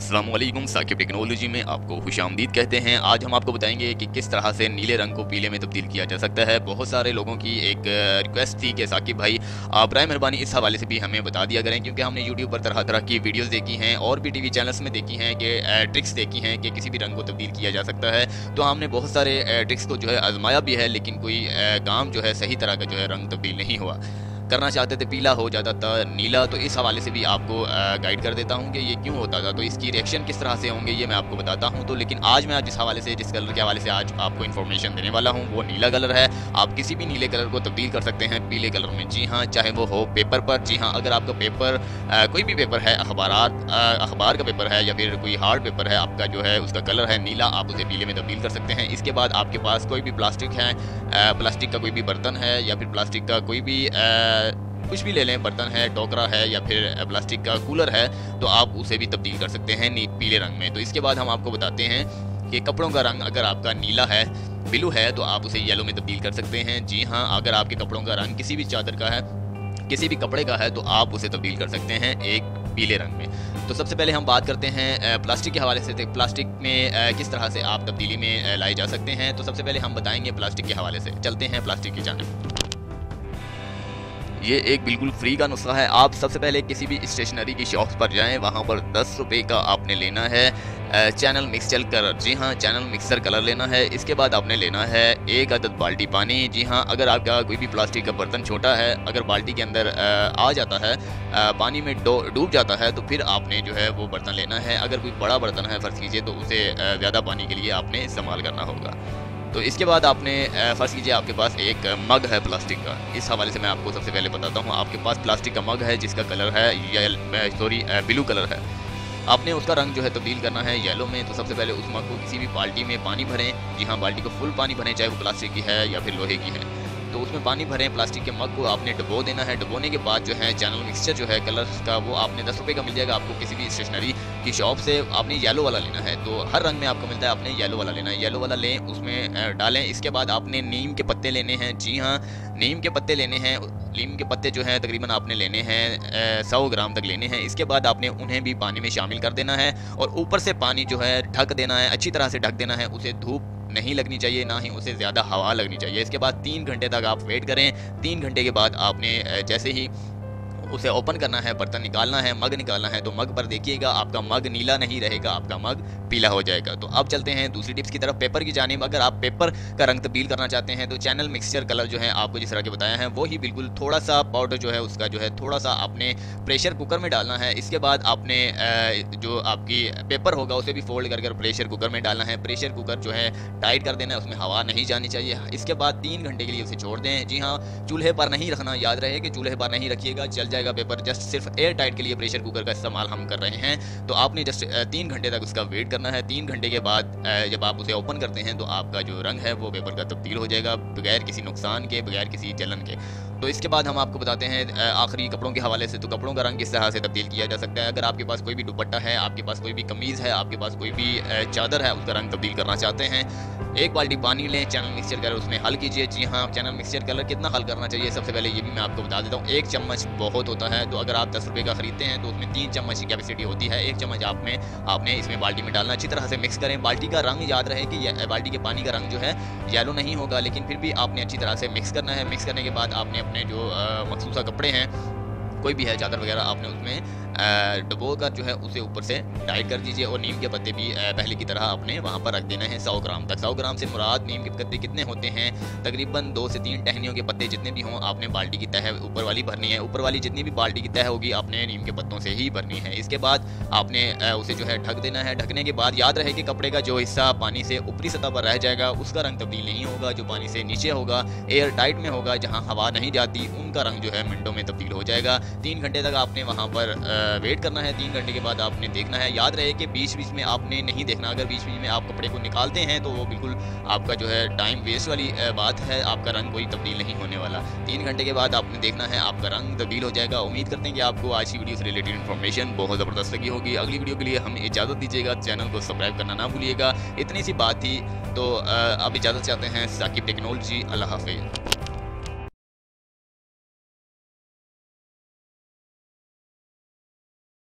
अस्सलामुअलैकुम। साकिब टेक्नोलॉजी में आपको खुशामदीद कहते हैं। आज हम आपको बताएंगे कि किस तरह से नीले रंग को पीले में तब्दील किया जा सकता है। बहुत सारे लोगों की एक रिक्वेस्ट थी कि साकिब भाई आप बराए मेहरबानी इस हवाले से भी हमें बता दिया करें, क्योंकि हमने यूट्यूब पर तरह तरह की वीडियोज़ देखी हैं और भी टीवी चैनल्स में देखी हैं कि ट्रिक्स देखी हैं कि किसी भी रंग को तब्दील किया जा सकता है। तो हमने बहुत सारे ट्रिक्स को जो है आजमाया भी है, लेकिन कोई काम जो है सही तरह का जो है रंग तब्दील नहीं हुआ। करना चाहते थे पीला हो जाता था नीला। तो इस हवाले से भी आपको गाइड कर देता हूँ कि ये क्यों होता था, तो इसकी रिएक्शन किस तरह से होंगे ये मैं आपको बताता हूँ। तो लेकिन आज मैं जिस हवाले से जिस कलर के हवाले से आज आपको इन्फॉर्मेशन देने वाला हूँ वो नीला कलर है। आप किसी भी नीले कलर को तब्दील कर सकते हैं पीले कलर में। जी हाँ, चाहे वो हो पेपर पर। जी हाँ, अगर आपका पेपर कोई भी पेपर है, अखबार का पेपर है या फिर कोई हार्ड पेपर है, आपका जो है उसका कलर है नीला, आप उसे पीले में तब्दील कर सकते हैं। इसके बाद आपके पास कोई भी प्लास्टिक है, प्लास्टिक का कोई भी बर्तन है या फिर प्लास्टिक का कोई भी कुछ भी ले लें, बर्तन है, टोकरा है या फिर प्लास्टिक का कूलर है, तो आप उसे भी तब्दील कर सकते हैं पीले रंग में। तो इसके बाद हम आपको बताते हैं कि कपड़ों का रंग अगर आपका नीला है, ब्लू है, तो आप उसे येलो में तब्दील कर सकते हैं। जी हाँ, अगर आपके कपड़ों का रंग किसी भी चादर का है, किसी भी कपड़े का है, तो आप उसे तब्दील कर सकते हैं एक पीले रंग में। तो सबसे पहले हम बात करते हैं प्लास्टिक के हवाले से। प्लास्टिक में किस तरह से आप तब्दीली में लाए जा सकते हैं। तो सबसे पहले हम बताएंगे प्लास्टिक के हवाले से। चलते हैं प्लास्टिक की जानिब। ये एक बिल्कुल फ्री का नुस्खा है। आप सबसे पहले किसी भी स्टेशनरी की शॉप पर जाएं, वहाँ पर 10 रुपये का आपने लेना है चैनल मिक्सचर कलर। जी हाँ, चैनल मिक्सचर कलर लेना है। इसके बाद आपने लेना है एक अदद बाल्टी पानी। जी हाँ, अगर आपका कोई भी प्लास्टिक का बर्तन छोटा है, अगर बाल्टी के अंदर आ जाता है, पानी में डूब जाता है, तो फिर आपने जो है वो बर्तन लेना है। अगर कोई बड़ा बर्तन है फ़र्ज़ कीजिए, तो उसे ज़्यादा पानी के लिए आपने इस्तेमाल करना होगा। तो इसके बाद आपने फ़र्ज़ कीजिए आपके पास एक मग है प्लास्टिक का। इस हवाले से मैं आपको सबसे पहले बताता हूँ। आपके पास प्लास्टिक का मग है जिसका कलर है ब्लू कलर है। आपने उसका रंग जो है तब्दील करना है येलो में। तो सबसे पहले उस मग को किसी भी बाल्टी में पानी भरें। जी हाँ, बाल्टी को फुल पानी भरें, चाहे वो प्लास्टिक की है या फिर लोहे की है। तो उसमें पानी भरें, प्लास्टिक के मग को आपने डुबो देना है। डुबोने के बाद जो है चैनल मिक्सचर जो है कलर का, वो आपने 10 रुपये का मिल जाएगा आपको किसी भी स्टेशनरी की शॉप से। आपने येलो वाला लेना है, तो हर रंग में आपको मिलता है, आपने येलो वाला लेना है। येलो वाला लें, उसमें डालें। इसके बाद आपने नीम के पत्ते लेने हैं। जी हाँ, नीम के पत्ते लेने हैं। नीम के पत्ते जो हैं तकरीबन आपने लेने हैं 100 ग्राम तक लेने हैं। इसके बाद आपने उन्हें भी पानी में शामिल कर देना है और ऊपर से पानी जो है ढक देना है, अच्छी तरह से ढक देना है। उसे धूप नहीं लगनी चाहिए, ना ही उसे ज़्यादा हवा लगनी चाहिए। इसके बाद 3 घंटे तक आप वेट करें। 3 घंटे के बाद आपने जैसे ही उसे ओपन करना है, बर्तन निकालना है, मग निकालना है, तो मग पर देखिएगा आपका मग नीला नहीं रहेगा, आपका मग पीला हो जाएगा। तो अब चलते हैं दूसरी टिप्स की तरफ, पेपर की जानिब। अगर आप पेपर का रंग तब्दील करना चाहते हैं, तो चैनल मिक्सचर कलर जो है आपको जिस तरह के बताया है वो ही बिल्कुल थोड़ा सा पाउडर जो है उसका जो है थोड़ा सा आपने प्रेशर कुकर में डालना है। इसके बाद आपने जो आपकी पेपर होगा उसे भी फोल्ड कर प्रेशर कुकर में डालना है। प्रेशर कुकर जो है टाइट कर देना है, उसमें हवा नहीं जानी चाहिए। इसके बाद 3 घंटे के लिए उसे छोड़ दें। जी हाँ, चूल्हे पर नहीं रखना, याद रहे कि चूल्हे पर नहीं रखिएगा, जल जाएगा पेपर। जस्ट सिर्फ एयर टाइट के लिए प्रेशर कुकर का इस्तेमाल हम कर रहे हैं। तो आपने जस्ट 3 घंटे तक उसका वेट करना है। 3 घंटे के बाद जब आप उसे ओपन करते हैं तो आपका जो रंग है वो पेपर का तब्दील हो जाएगा, बगैर किसी नुकसान के, बगैर किसी जलन के। तो इसके बाद हम आपको बताते हैं आखिरी कपड़ों के हवाले से। तो कपड़ों का रंग किस तरह से तब्दील किया जा सकता है। अगर आपके पास कोई भी दुपट्टा है, आपके पास कोई भी कमीज़ है, आपके पास कोई भी चादर है, उसका रंग तब्दील करना चाहते हैं, एक बाल्टी पानी लें, चैनल मिक्सचर कलर उसमें हल कीजिए। जी हाँ, चैनल मिक्सचर कलर कितना हल करना चाहिए सबसे पहले ये भी मैं आपको बता देता हूँ। 1 चम्मच बहुत होता है। तो अगर आप 10 रुपये का खरीदते हैं तो उसमें 3 चम्मच की कैपेसिटी होती है। 1 चम्मच आपने इसमें बाल्टी में डालना, अच्छी तरह से मिक्स करें। बाल्टी का रंग याद रहे कि बाल्टी के पानी का रंग जो है येलो नहीं होगा, लेकिन फिर भी आपने अच्छी तरह से मिक्स करना है। मिक्स करने के बाद आपने अपने जो मखसूसा कपड़े हैं, कोई भी है चादर वगैरह, आपने उसमें डुबो कर जो है उसे ऊपर से टाइट कर दीजिए। और नीम के पत्ते भी पहले की तरह आपने वहाँ पर रख देना है 100 ग्राम तक। 100 ग्राम से मुराद नीम के पत्ते कितने होते हैं, तकरीबन 2 से 3 टहनियों के पत्ते जितने भी हों, आपने बाल्टी की तह ऊपर वाली भरनी है। ऊपर वाली जितनी भी बाल्टी की तह होगी आपने नीम के पत्तों से ही भरनी है। इसके बाद आपने उसे जो है ढक देना है। ढकने के बाद याद रहे कि कपड़े का जो हिस्सा पानी से ऊपरी सतह पर रह जाएगा उसका रंग तब्दील नहीं होगा। जो पानी से नीचे होगा, एयर टाइट में होगा, जहाँ हवा नहीं जाती, उनका रंग जो है मिनटों में तब्दील हो जाएगा। 3 घंटे तक आपने वहाँ पर वेट करना है। 3 घंटे के बाद आपने देखना है। याद रहे कि बीच बीच में आपने नहीं देखना। अगर बीच बीच में आप कपड़े को निकालते हैं तो वो बिल्कुल आपका जो है टाइम वेस्ट वाली बात है, आपका रंग कोई तब्दील नहीं होने वाला। 3 घंटे के बाद आपने देखना है, आपका रंग तब्दील हो जाएगा। उम्मीद करते हैं कि आपको आज की वीडियो से रिलेटेड इन्फॉर्मेशन बहुत ज़बरदस्त लगी होगी। अगली वीडियो के लिए हमें इजाज़त दीजिएगा, चैनल को सब्सक्राइब करना ना भूलिएगा। इतनी सी बात थी, तो अब इजाज़त चाहते हैं। साकिब टेक्नोलॉजी, अल्लाह हाफिज़।